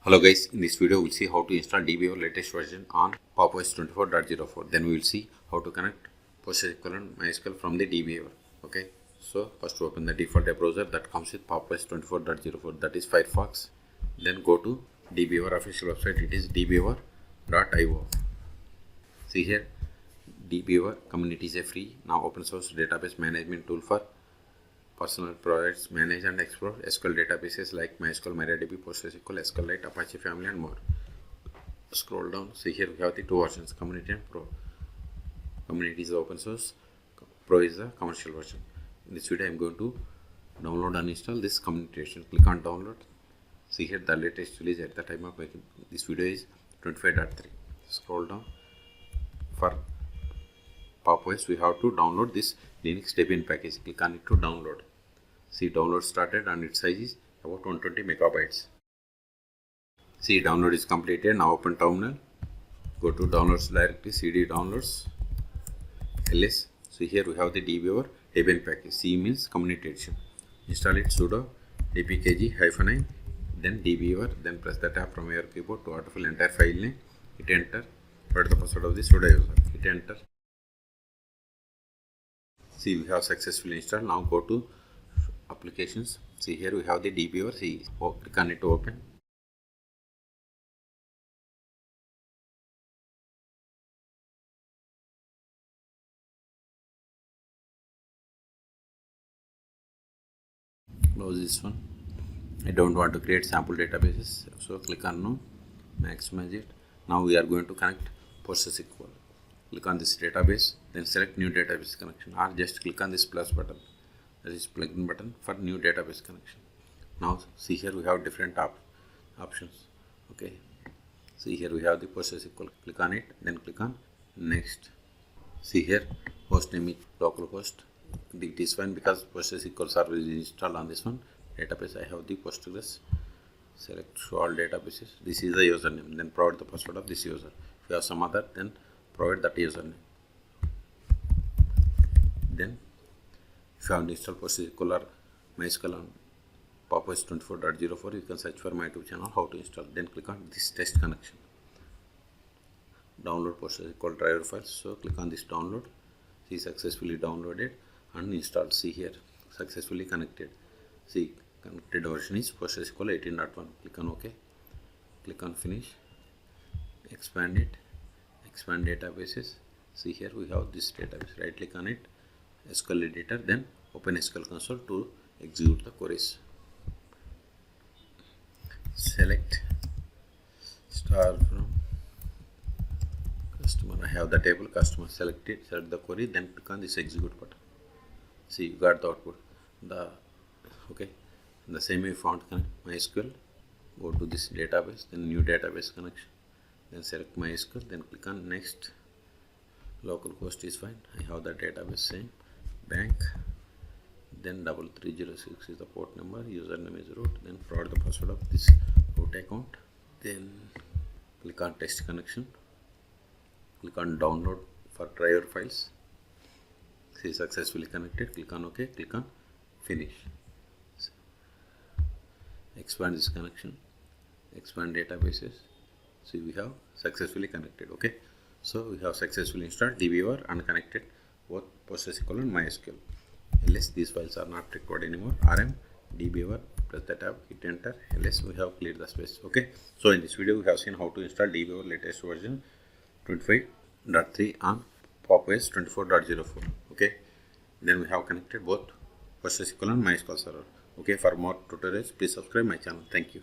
Hello guys, in this video we'll see how to install Dbeaver latest version on PostgreSQL 24.04. Then we will see how to connect PostgreSQL and MySQL from the Dbeaver. Okay, so first open the default web browser that comes with PostgreSQL 24.04, that is Firefox. Then go to Dbeaver official website, it is dbeaver.io. See here, Dbeaver community is a free now open source database management tool for personal projects, manage and explore SQL databases like MySQL, MariaDB, PostgreSQL, SQLite, Apache family and more. Scroll down, see here we have the two versions, Community and Pro. Community is the open source, Pro is the commercial version. In this video I am going to download and install this community version. Click on download. See here the latest release at the time of making this video is 25.3. Scroll down. For PopOS we have to download this Linux Debian package. Click on it to download. See, download started and its size is about 120 megabytes. See, download is completed. Now open terminal. Go to downloads directly. CD downloads. ls. So here we have the Dbeaver Debian package. C means community edition. Install it sudo dpkg-i, then Dbeaver. Then press the tab from your keyboard to autofill entire file name. Hit enter. Write the password of the sudo user. Hit enter. See, we have successfully installed. Now go to applications. See here we have the Dbeaver. See, click on it to open. Close this one. I don't want to create sample databases, so click on no. Maximize it. Now we are going to connect PostgreSQL. Click on this database, then select new database connection, or just click on this plus button, that is plugin button for new database connection. Now see here we have different options. Okay, see here we have the PostgreSQL. Click on it, then click on next. See here host name is localhost. It is fine because PostgreSQL server is installed on this one. Database I have the Postgres. Select show all databases. This is the username. Then provide the password of this user. If you have some other, then provide that username. Then if you have installed PostgreSQL or MySQL on PostgreSQL 24.04, you can search for my YouTube channel how to install. Then click on this test connection. Download PostgreSQL driver files. So click on this download. See, successfully downloaded and installed. See here successfully connected. See, connected version is PostgreSQL 18.1. Click on OK. Click on finish. Expand it. Expand databases. See here we have this database. Right click on it. SQL editor. Then open SQL console to execute the queries. Select star from customer. I have the table customer. Select it. Select the query. Then click on this execute button. See, you got the output. The same way you found MySQL. Go to this database. Then new database connection. Then select MySQL. Then click on next. Localhost is fine. I have the database same. Bank. Then 3306 is the port number. Username is root. Then provide the password of this root account. Then click on test connection. Click on download for driver files. See, successfully connected. Click on OK. Click on finish. Expand this connection. Expand databases. See, we have successfully connected. Okay, so we have successfully installed Dbeaver and connected both PostgreSQL and MySQL. Unless these files are not required anymore, rm Dbeaver, press the tab, hit enter. Unless we have cleared the space. Okay, so in this video we have seen how to install Dbeaver latest version 25.3 on PopOS 24.04. Okay, then we have connected both PostgreSQL and MySQL server. Okay, for more tutorials please subscribe my channel. Thank you.